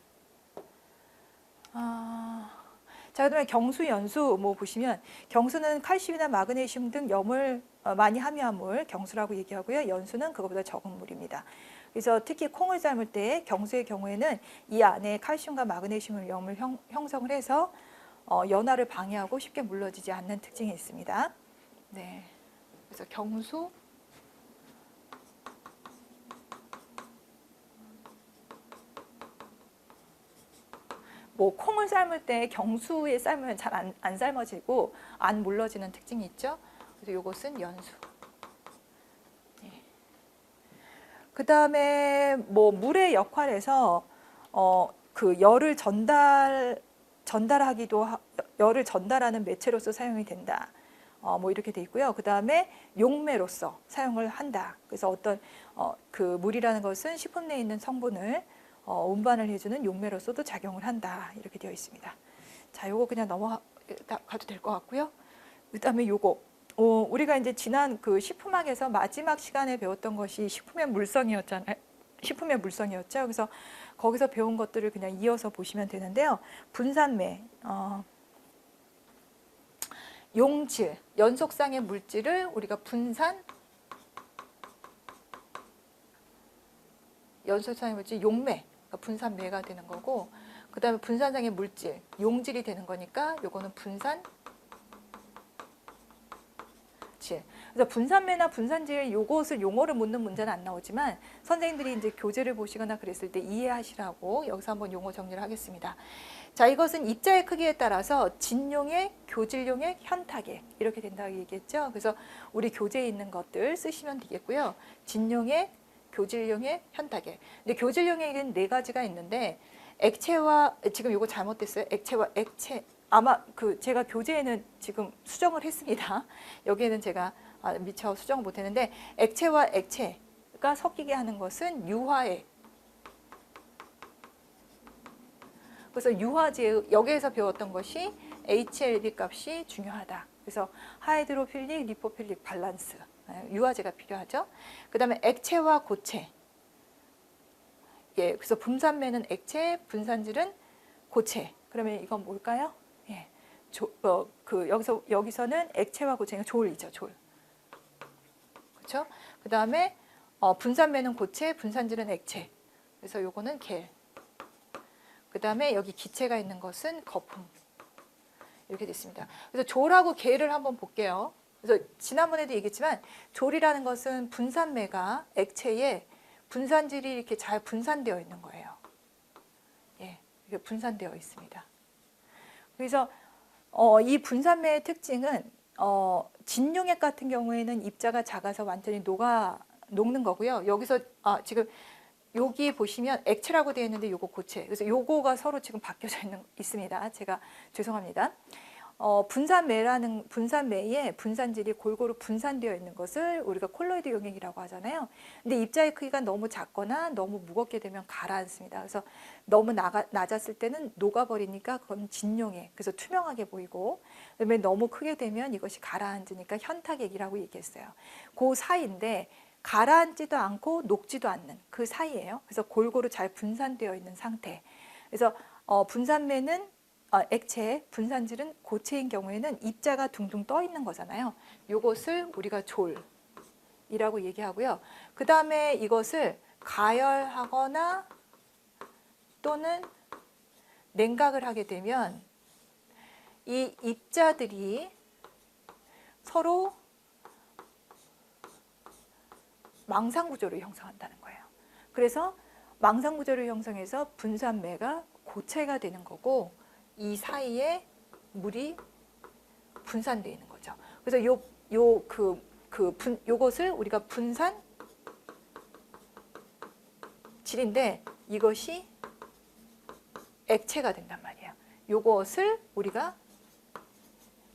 자, 그다음에 경수, 연수 뭐 보시면 경수는 칼슘이나 마그네슘 등 염을 많이 함유한 물 경수라고 얘기하고요. 연수는 그것보다 적은 물입니다. 그래서 특히 콩을 삶을 때 경수의 경우에는 이 안에 칼슘과 마그네슘을 염을 형성을 해서 연화를 방해하고 쉽게 물러지지 않는 특징이 있습니다. 네, 그래서 경수, 뭐 콩을 삶을 때 경수에 삶으면 잘 안 삶아지고 안 물러지는 특징이 있죠. 그래서 이것은 연수. 네. 그 다음에 뭐 물의 역할에서 그 열을 열을 전달하는 매체로서 사용이 된다. 뭐 이렇게 돼 있고요. 그 다음에 용매로서 사용을 한다. 그래서 어떤 그 물이라는 것은 식품 내에 있는 성분을 운반을 해주는 용매로서도 작용을 한다. 이렇게 되어 있습니다. 자, 요거 그냥 넘어가도 될 것 같고요. 그 다음에 요거. 우리가 이제 지난 그 식품학에서 마지막 시간에 배웠던 것이 식품의 물성이었잖아요. 식품의 물성이었죠. 그래서 거기서 배운 것들을 그냥 이어서 보시면 되는데요. 분산매, 용질, 연속상의 물질을 우리가 연속상의 물질 용매, 그러니까 분산매가 되는 거고, 그 다음에 분산상의 물질, 용질이 되는 거니까 요거는 분산질. 그래서 분산매나 분산질 요것을 용어를 묻는 문제는 안 나오지만 선생님들이 이제 교재를 보시거나 그랬을 때 이해하시라고 여기서 한번 용어 정리를 하겠습니다. 자, 이것은 입자의 크기에 따라서 진용액, 교질용액, 현탁액 이렇게 된다고 얘기했죠. 그래서 우리 교재에 있는 것들 쓰시면 되겠고요. 진용액, 교질용액, 현탁액. 근데 교질용액은 4가지가 있는데 액체와 지금 이거 잘못됐어요. 액체와 액체. 아마 그 제가 교재에는 지금 수정을 했습니다. 여기에는 제가 미처 수정을 못했는데 액체와 액체가 섞이게 하는 것은 유화액. 그래서 유화제 여기에서 배웠던 것이 HLB 값이 중요하다. 그래서 하이드로필릭, 리포필릭 밸런스 유화제가 필요하죠. 그다음에 액체와 고체. 예, 그래서 분산매는 액체, 분산질은 고체. 그러면 이건 뭘까요? 예, 여기서는 액체와 고체는 졸이죠, 졸. 그렇죠? 그다음에 분산매는 고체, 분산질은 액체. 그래서 요거는 겔. 그다음에 여기 기체가 있는 것은 거품. 이렇게 됐습니다. 그래서 졸하고 겔을 한번 볼게요. 그래서 지난번에도 얘기했지만 졸이라는 것은 분산매가 액체에 분산질이 이렇게 잘 분산되어 있는 거예요. 예, 이렇게 분산되어 있습니다. 그래서 이 분산매의 특징은 진용액 같은 경우에는 입자가 작아서 완전히 녹는 거고요. 여기서 지금 여기 보시면 액체라고 되어 있는데 요거 고체. 그래서 요거가 서로 지금 바뀌어져 있습니다. 제가 죄송합니다. 분산매에 분산질이 골고루 분산되어 있는 것을 우리가 콜로이드 용액이라고 하잖아요. 근데 입자의 크기가 너무 작거나 너무 무겁게 되면 가라앉습니다. 그래서 너무 낮았을 때는 녹아버리니까 그건 진용액, 그래서 투명하게 보이고, 그다음에 너무 크게 되면 이것이 가라앉으니까 현탁액이라고 얘기했어요. 그 사이인데 가라앉지도 않고 녹지도 않는 그 사이예요. 그래서 골고루 잘 분산되어 있는 상태. 그래서 분산매는 액체, 분산질은 고체인 경우에는 입자가 둥둥 떠 있는 거잖아요. 이것을 우리가 졸이라고 얘기하고요. 그 다음에 이것을 가열하거나 또는 냉각을 하게 되면 이 입자들이 서로 망상구조를 형성한다는 거예요. 그래서 망상구조를 형성해서 분산매가 고체가 되는 거고 이 사이에 물이 분산되어 있는 거죠. 그래서 요것을 우리가 분산질인데 이것이 액체가 된단 말이에요. 요것을 우리가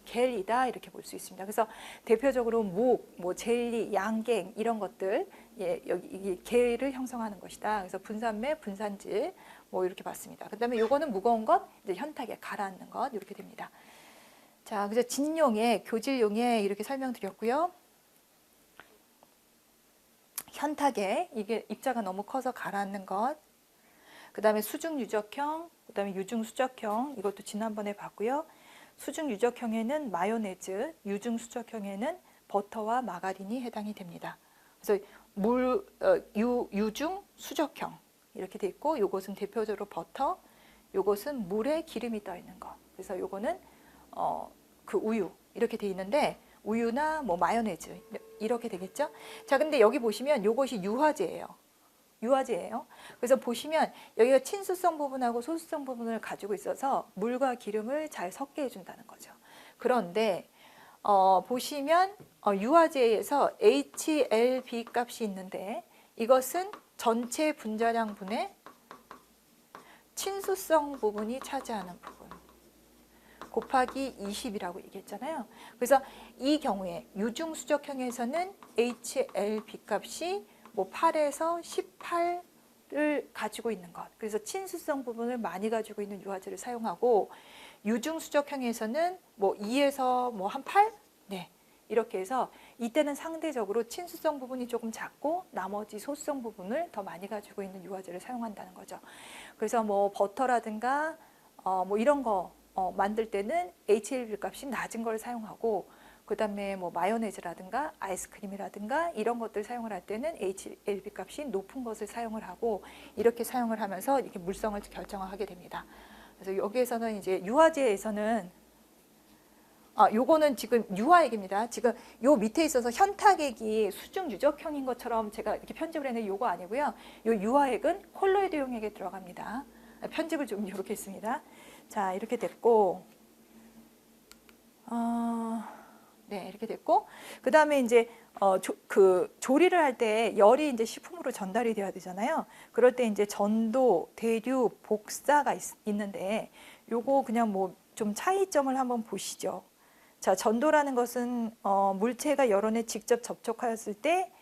겔이다 이렇게 볼 수 있습니다. 그래서 대표적으로 묵, 뭐 젤리, 양갱 이런 것들 여기 이게 겔을 형성하는 것이다. 그래서 분산매, 분산질 뭐 이렇게 봤습니다. 그다음에 요거는 무거운 것, 이제 현탁에 가라앉는 것 이렇게 됩니다. 자, 그래서 진용에 교질용에 이렇게 설명드렸고요. 현탁에 이게 입자가 너무 커서 가라앉는 것. 그다음에 수중 유적형, 그다음에 유중 수적형 이것도 지난번에 봤고요. 수중 유적형에는 마요네즈, 유중 수적형에는 버터와 마가린이 해당이 됩니다. 그래서 유중 수적형 이렇게 돼 있고 요것은 대표적으로 버터, 요것은 물에 기름이 떠 있는 거. 그래서 요거는 그 우유 이렇게 돼 있는데 우유나 뭐 마요네즈 이렇게 되겠죠. 자, 근데 여기 보시면 요것이 유화제예요. 유화제예요. 그래서 보시면 여기가 친수성 부분하고 소수성 부분을 가지고 있어서 물과 기름을 잘 섞게 해준다는 거죠. 그런데 보시면 유화제에서 HLB 값이 있는데 이것은 전체 분자량 분의 친수성 부분이 차지하는 부분 곱하기 20이라고 얘기했잖아요. 그래서 이 경우에 유중수적형에서는 HLB 값이 뭐 8에서 18을 가지고 있는 것. 그래서 친수성 부분을 많이 가지고 있는 유화제를 사용하고 유중수적형에서는 뭐 2에서 뭐 한 8? 네. 이렇게 해서 이때는 상대적으로 친수성 부분이 조금 작고 나머지 소수성 부분을 더 많이 가지고 있는 유화제를 사용한다는 거죠. 그래서 뭐 버터라든가 뭐 이런 거 만들 때는 HLB 값이 낮은 걸 사용하고 그 다음에 뭐 마요네즈라든가 아이스크림이라든가 이런 것들 사용을 할 때는 HLB 값이 높은 것을 사용을 하고 이렇게 사용을 하면서 이렇게 물성을 결정하게 됩니다. 그래서 여기에서는 이제 유화제에서는 요거는 지금 유화액입니다. 지금 요 밑에 있어서 현탁액이 수중 유적형인 것처럼 제가 이렇게 편집을 했는데 요거 아니고요. 요 유화액은 콜로이드 용액에 들어갑니다. 편집을 좀 이렇게 했습니다. 자, 이렇게 됐고, 네, 이렇게 됐고, 그 다음에 이제, 조리를 할 때 열이 이제 식품으로 전달이 돼야 되잖아요. 그럴 때 이제 전도, 대류, 복사가 있는데, 요거 그냥 뭐 좀 차이점을 한번 보시죠. 자, 전도라는 것은, 물체가 열원에 직접 접촉하였을 때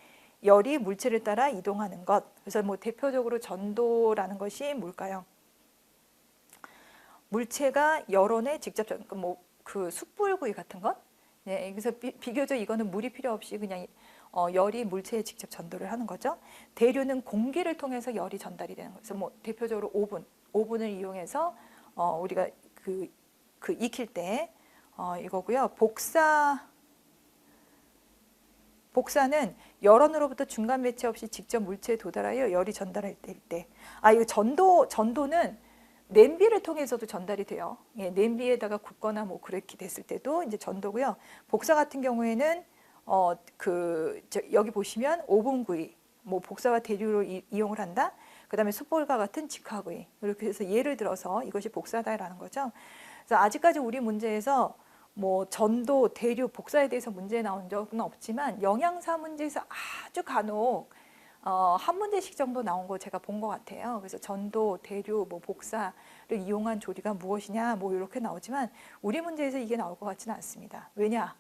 열이 물체를 따라 이동하는 것. 그래서 뭐 대표적으로 전도라는 것이 뭘까요? 물체가 열원에 직접 뭐 그 숯불구이 같은 것. 네, 그래서 비교적 이거는 물이 필요 없이 그냥 열이 물체에 직접 전도를 하는 거죠. 대류는 공기를 통해서 열이 전달이 되는 거죠. 뭐 대표적으로 오븐을 이용해서 우리가 그 익힐 때 이거고요. 복사는 열원으로부터 중간 매체 없이 직접 물체에 도달하여 열이 전달할 때. 이거 전도는 냄비를 통해서도 전달이 돼요. 예, 냄비에다가 굽거나 뭐 그렇게 됐을 때도 이제 전도고요. 복사 같은 경우에는 여기 보시면 오븐구이, 뭐 복사와 대류로 이용을 한다. 그다음에 숯불과 같은 직화구이. 이렇게 해서 예를 들어서 이것이 복사다라는 거죠. 그래서 아직까지 우리 문제에서 뭐 전도, 대류, 복사에 대해서 문제 나온 적은 없지만 영양사 문제에서 아주 간혹 한 문제씩 정도 나온 거 제가 본 것 같아요. 그래서 전도, 대류, 뭐 복사를 이용한 조리가 무엇이냐 뭐 이렇게 나오지만 우리 문제에서 이게 나올 것 같지는 않습니다. 왜냐?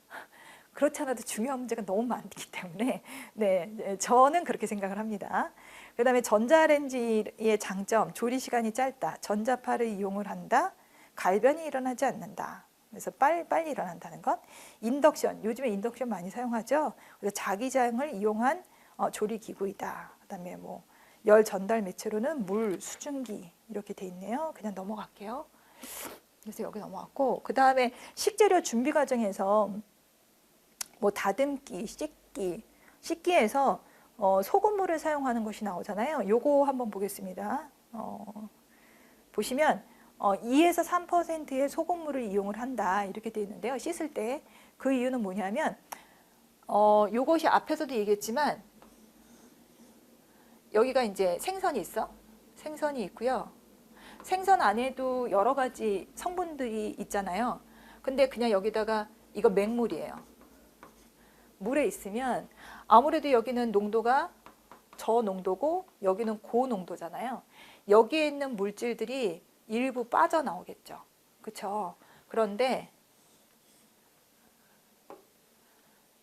그렇지 않아도 중요한 문제가 너무 많기 때문에 네, 저는 그렇게 생각을 합니다. 그 다음에 전자레인지의 장점, 조리 시간이 짧다, 전자파를 이용을 한다, 갈변이 일어나지 않는다. 그래서 빨리 일어난다는 것. 인덕션, 요즘에 인덕션 많이 사용하죠. 그래서 자기장을 이용한 조리 기구이다. 그다음에 뭐 열 전달 매체로는 물, 수증기 이렇게 돼 있네요. 그냥 넘어갈게요. 그래서 여기 넘어갔고, 그 다음에 식재료 준비 과정에서 뭐 다듬기, 씻기에서 소금물을 사용하는 것이 나오잖아요. 요거 한번 보겠습니다. 보시면 2에서 3%의 소금물을 이용을 한다 이렇게 되어 있는데요. 씻을 때 그 이유는 뭐냐면 요것이 앞에서도 얘기했지만 여기가 이제 생선이 있어. 생선이 있고요. 생선 안에도 여러 가지 성분들이 있잖아요. 근데 그냥 여기다가 이거 맹물이에요. 물에 있으면 아무래도 여기는 농도가 저농도고 여기는 고농도잖아요. 여기에 있는 물질들이 일부 빠져나오겠죠. 그렇죠? 그런데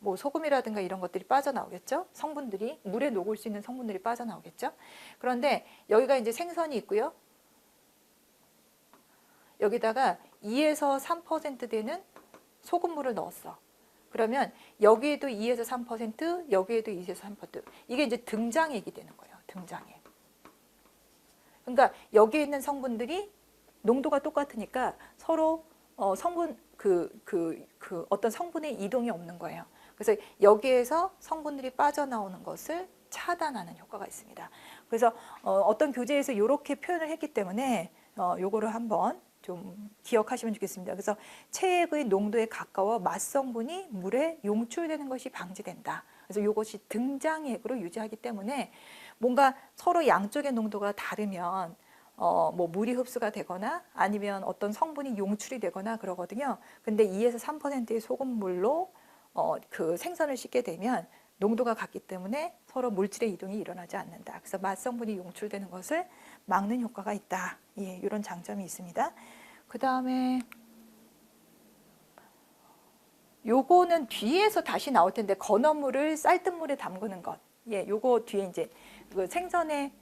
뭐 소금이라든가 이런 것들이 빠져나오겠죠. 성분들이 물에 녹을 수 있는 성분들이 빠져나오겠죠. 그런데 여기가 이제 생선이 있고요. 여기다가 2에서 3% 되는 소금물을 넣었어. 그러면 여기에도 2에서 3%, 여기에도 2에서 3%. 이게 이제 등장액이 되는 거예요. 등장액. 그러니까 여기에 있는 성분들이 농도가 똑같으니까 서로 성분 어떤 성분의 이동이 없는 거예요. 그래서 여기에서 성분들이 빠져나오는 것을 차단하는 효과가 있습니다. 그래서 어떤 교재에서 이렇게 표현을 했기 때문에 요거를 한번 좀 기억하시면 좋겠습니다. 그래서 체액의 농도에 가까워 맛성분이 물에 용출되는 것이 방지된다. 그래서 이것이 등장액으로 유지하기 때문에 뭔가 서로 양쪽의 농도가 다르면 뭐 물이 흡수가 되거나 아니면 어떤 성분이 용출이 되거나 그러거든요. 근데 2에서 3%의 소금물로 그 생선을 씻게 되면 농도가 같기 때문에 서로 물질의 이동이 일어나지 않는다. 그래서 맛성분이 용출되는 것을 막는 효과가 있다. 예, 이런 장점이 있습니다. 그 다음에 요거는 뒤에서 다시 나올 텐데 건어물을 쌀뜨물에 담그는 것. 예, 요거 뒤에 이제 그 생선의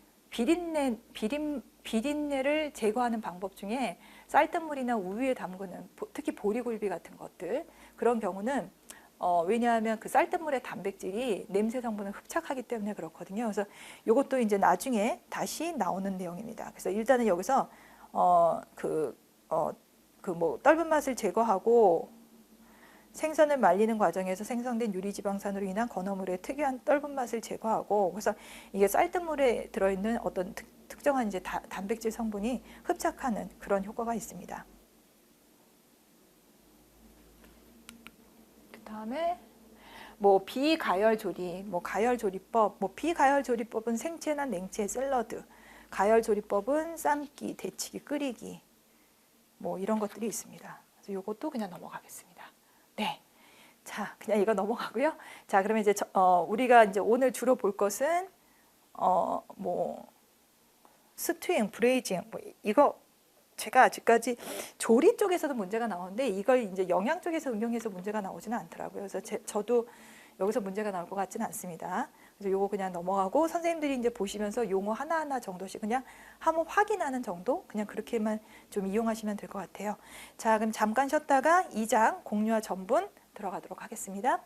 비린내를 제거하는 방법 중에 쌀뜨물이나 우유에 담그는 특히 보리굴비 같은 것들 그런 경우는 왜냐하면 그 쌀뜨물의 단백질이 냄새 성분을 흡착하기 때문에 그렇거든요. 그래서 이것도 이제 나중에 다시 나오는 내용입니다. 그래서 일단은 여기서 뭐 떫은 맛을 제거하고 생선을 말리는 과정에서 생성된 유리지방산으로 인한 건어물의 특유한 떫은 맛을 제거하고 그래서 이게 쌀뜨물에 들어있는 어떤 특정한 이제 단백질 성분이 흡착하는 그런 효과가 있습니다. 그다음에 뭐 비가열조리, 뭐 가열조리법, 뭐 비가열조리법은 생채나 냉채, 샐러드, 가열조리법은 삶기, 데치기, 끓이기, 뭐 이런 것들이 있습니다. 그래서 이것도 그냥 넘어가겠습니다. 네, 자 그냥 이거 넘어가고요. 자 그러면 이제 우리가 이제 오늘 주로 볼 것은 뭐 스튜잉, 브레이징, 뭐 이거. 제가 아직까지 조리 쪽에서도 문제가 나오는데 이걸 이제 영양 쪽에서 응용해서 문제가 나오지는 않더라고요. 그래서 저도 여기서 문제가 나올 것 같지는 않습니다. 그래서 요거 그냥 넘어가고 선생님들이 이제 보시면서 용어 하나하나 정도씩 그냥 한번 확인하는 정도 그냥 그렇게만 좀 이용하시면 될 것 같아요. 자, 그럼 잠깐 쉬었다가 2장 공유와 전분 들어가도록 하겠습니다.